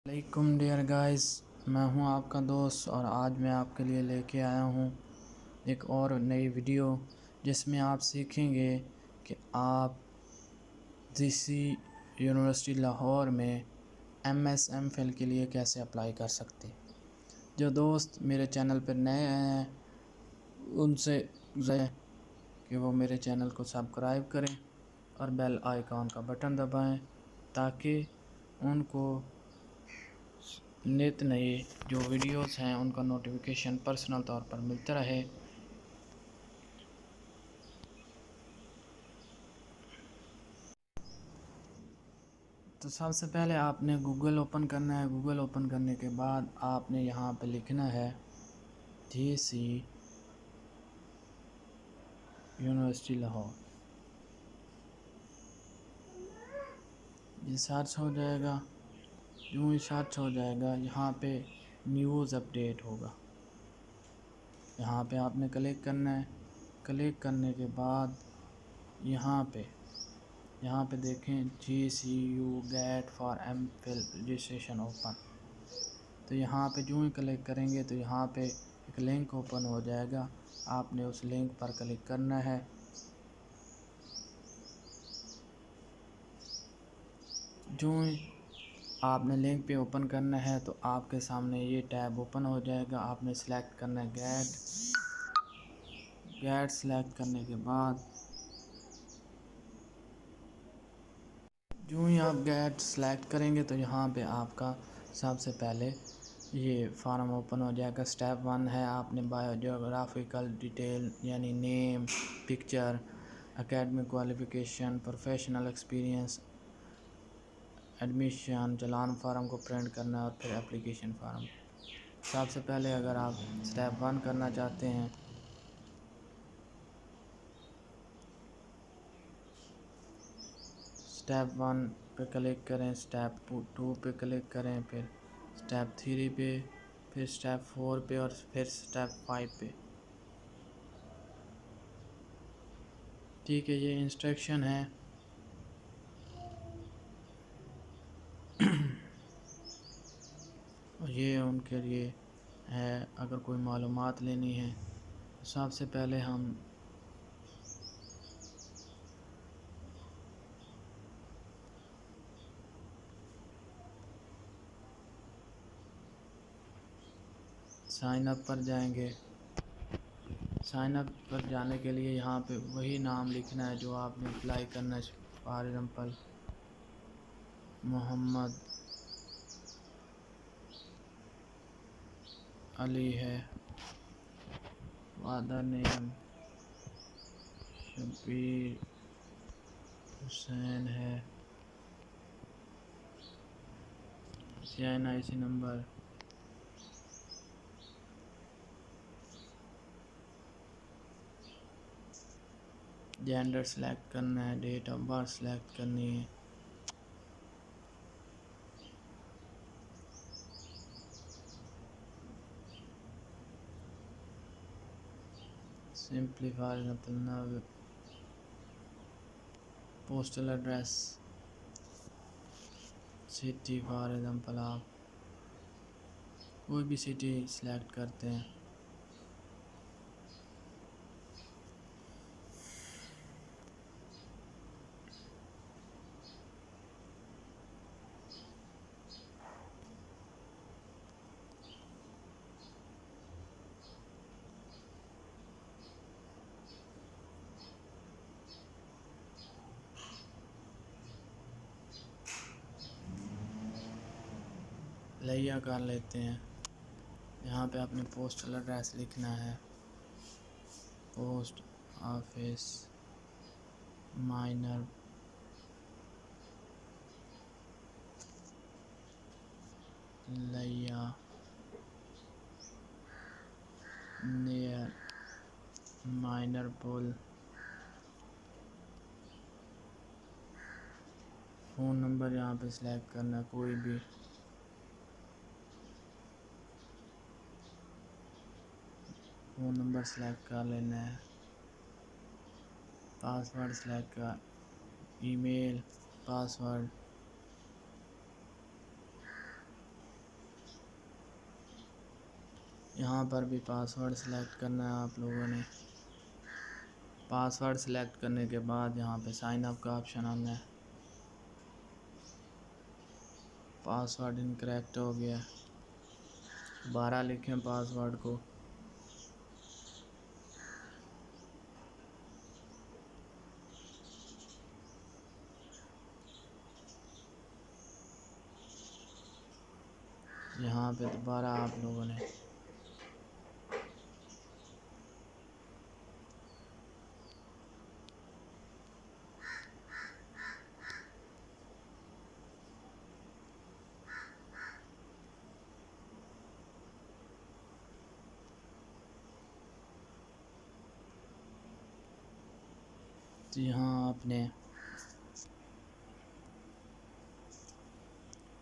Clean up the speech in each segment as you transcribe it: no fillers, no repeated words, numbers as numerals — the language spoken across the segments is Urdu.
علیکم ڈیئر گائز، میں ہوں آپ کا دوست اور آج میں آپ کے لیے لے کے آیا ہوں ایک اور نئی ویڈیو جس میں آپ سیکھیں گے کہ آپ یونیورسٹی لاہور میں MSc کے لیے کیسے اپلائی کر سکتے ہیں۔ جو دوست میرے چینل پر نئے آئے ہیں ان سے گزارش ہے کہ وہ میرے چینل کو سبسکرائب کریں اور بیل آئیکن کا بٹن دبائیں تاکہ ان کو نت نئی جو ویڈیوز ہیں ان کا نوٹیفیکیشن پرسنل طور پر ملتا رہے۔ تو سب سے پہلے آپ نے گوگل اوپن کرنا ہے۔ گوگل اوپن کرنے کے بعد آپ نے یہاں پہ لکھنا ہے GC یونیورسٹی لاہور۔ یہ سرچ ہو جائے گا، یوں ہی سرچ ہو جائے گا، یہاں پہ نیوز اپڈیٹ ہوگا، یہاں پہ آپ نے کلک کرنا ہے۔ کلک کرنے کے بعد یہاں پہ دیکھیں GCU GAT for MPhil registration open. تو یہاں پہ جو ہی کلک کریں گے تو یہاں پہ ایک لنک اوپن ہو جائے گا، آپ نے اس لنک پر کلک کرنا ہے۔ جو ہی آپ نے لنک پہ اوپن کرنا ہے تو آپ کے سامنے یہ ٹیب اوپن ہو جائے گا۔ آپ نے سلیکٹ کرنا ہے گیٹ سلیکٹ کرنے کے بعد جو ہی آپ گیٹ سلیکٹ کریں گے تو یہاں پہ آپ کا سب سے پہلے یہ فارم اوپن ہو جائے گا۔ سٹیپ 1 ہے، آپ نے بایو جیوگرافیکل ڈیٹیل یعنی name, picture, academic qualification, professional experience, admission, challan form کو پرنٹ کرنا ہے اور پھر اپلیکیشن فارم۔ سب سے پہلے اگر آپ سٹیپ 1 کرنا چاہتے ہیں سٹیپ 1 پہ کلک کریں، سٹیپ 2 پہ کلک کریں، پھر سٹیپ 3 پہ، پھر سٹیپ 4 پہ اور پھر سٹیپ 5 پہ۔ ٹھیک ہے، یہ انسٹرکشن ہے۔ یہ ان کے لیے ہے اگر کوئی معلومات لینی ہے۔ سب سے پہلے ہم سائن اپ پر جائیں گے۔ سائن اپ پر جانے کے لیے یہاں پہ وہی نام لکھنا ہے جو آپ نے اپلائی کرنا ہے۔ فار ایگزامپل محمد علی ہے، فادر نیم شبیر حسین ہے، CNIC نمبر، جینڈر سلیکٹ کرنا ہے، ڈیٹ آف برتھ سلیکٹ کرنی ہے، simply for example postal address, city for example آپ کوئی بھی سٹی سلیکٹ کرتے ہیں۔ لیا کر لیتے ہیں، یہاں پہ اپنے پوسٹل ایڈریس لکھنا ہے، پوسٹ آفس مائنر لیا نیئر مائنر پل، فون نمبر یہاں پہ سلیکٹ کرنا ہے، کوئی بھی فون نمبر سلیکٹ کر لینا ہے، پاسورڈ سلیکٹ کر، ای میل پاسورڈ، یہاں پر بھی پاسورڈ سلیکٹ کرنا ہے آپ لوگوں نے. پاسورڈ سلیکٹ کرنے کے بعد یہاں پہ سائن اپ کا آپشن آنا ہے. پاسورڈ انکریکٹ ہو گیا، دوبارہ لکھیں پاسورڈ کو. یہاں پہ دوبارہ آپ لوگوں نے یہاں اپنے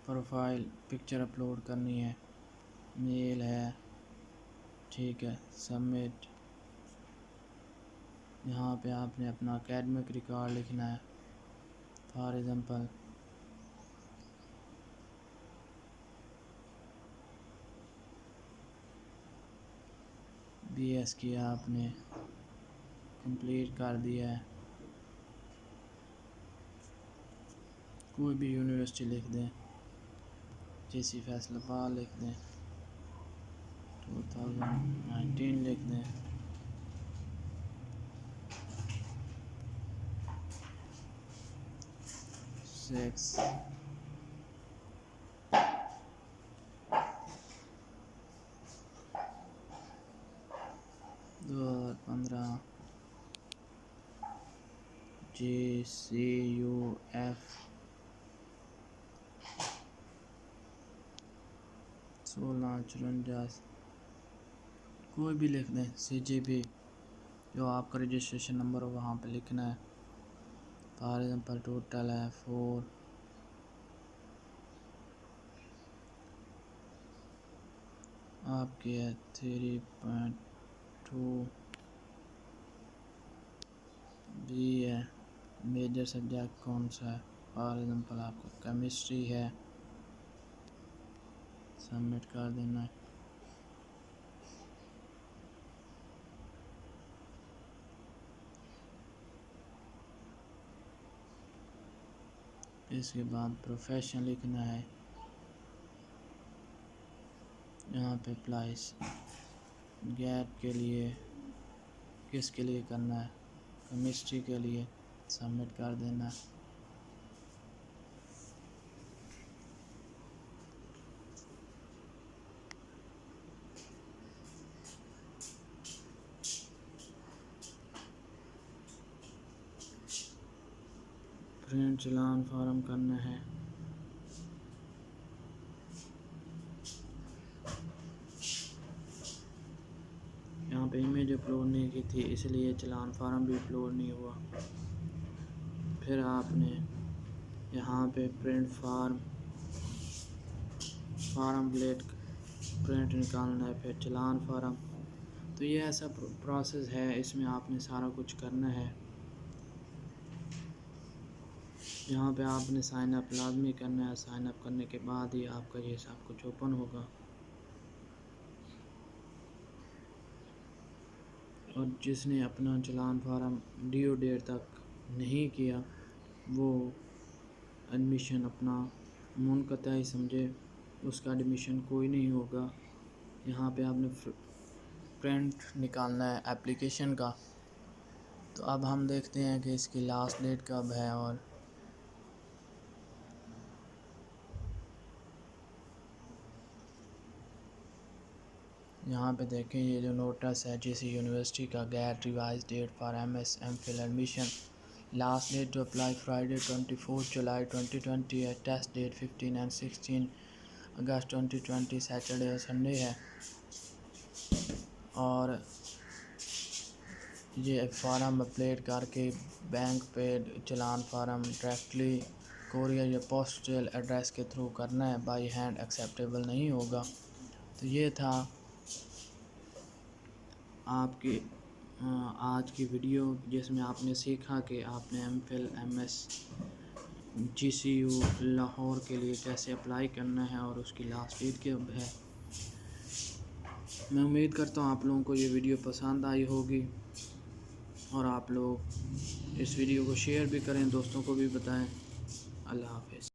پروفائل پکچر اپلوڈ کرنی ہے، میل ہے، ٹھیک ہے، سبمٹ. یہاں پہ آپ نے اپنا اکیڈمک ریکارڈ لکھنا ہے. فار ایگزامپل BS کیا آپ نے کمپلیٹ کر دیا ہے. کوئی بھی یونیورسٹی لکھ دیں، JC فیصل آباد لکھ دیں، 2019 لکھ دیں. Six 2015 GCUF 1654. کوئی بھی لکھ دیں. CGP جو آپ کا رجسٹریشن نمبر ہو وہاں پہ لکھنا ہے. فار ایگزامپل ٹوٹل ہے 4. آپ کی ہے 3.2. B ہے. میجر سبجیکٹ کون سا ہے؟ فار ایگزامپل آپ کو کیمسٹری ہے. سبمٹ کر دینا ہے. اس کے بعد پروفیشن لکھنا ہے. یہاں پہ اپلائز گیٹ کے لیے کس کے لیے کرنا ہے؟ کیمسٹری کے لیے. سبمٹ کر دینا ہے. پرنٹ چلان فارم کرنا ہے. یہاں پہ امیج اپلوڈ نہیں کی تھی اس لیے چلان فارم بھی اپلوڈ نہیں ہوا. پھر آپ نے یہاں پہ پرنٹ فارم بلیٹ پرنٹ نکالنا ہے، پھر چلان فارم. تو یہ ایسا پروسیس ہے، اس میں آپ نے سارا کچھ کرنا ہے. یہاں پہ آپ نے سائن اپ لازمی کرنا ہے. سائن اپ کرنے کے بعد ہی آپ کا یہ سب کچھ اوپن ہوگا. اور جس نے اپنا چلان فارم ڈیو ڈیٹ تک نہیں کیا وہ ایڈمیشن اپنا منقطع ہی سمجھے، اس کا ایڈمیشن کوئی نہیں ہوگا. یہاں پہ آپ نے پرنٹ نکالنا ہے اپلیکیشن کا. تو اب ہم دیکھتے ہیں کہ اس کی لاسٹ ڈیٹ کب ہے. اور یہاں پہ دیکھیں یہ جو نوٹس ہے GC یونیورسٹی کا GAT revise date for MS MPhil admission. Last date to apply Friday 24 July 2020 ہے. Test date 15 and 16 August 2020 Saturday اور سنڈے ہے. اور یہ فارم اپلیٹ کر کے bank paid challan form directly courier یا پوسٹل ایڈریس کے تھرو کرنا ہے. بائی ہینڈ ایکسیپٹیبل نہیں ہوگا. تو یہ تھا آپ کی آج کی ویڈیو جس میں آپ نے سیکھا کہ آپ نے MPhil MS GCU لاہور کے لیے کیسے اپلائی کرنا ہے اور اس کی لاسٹ ڈیٹ کب ہے. میں امید کرتا ہوں آپ لوگوں کو یہ ویڈیو پسند آئی ہوگی، اور آپ لوگ اس ویڈیو کو شیئر بھی کریں، دوستوں کو بھی بتائیں۔ اللہ حافظ۔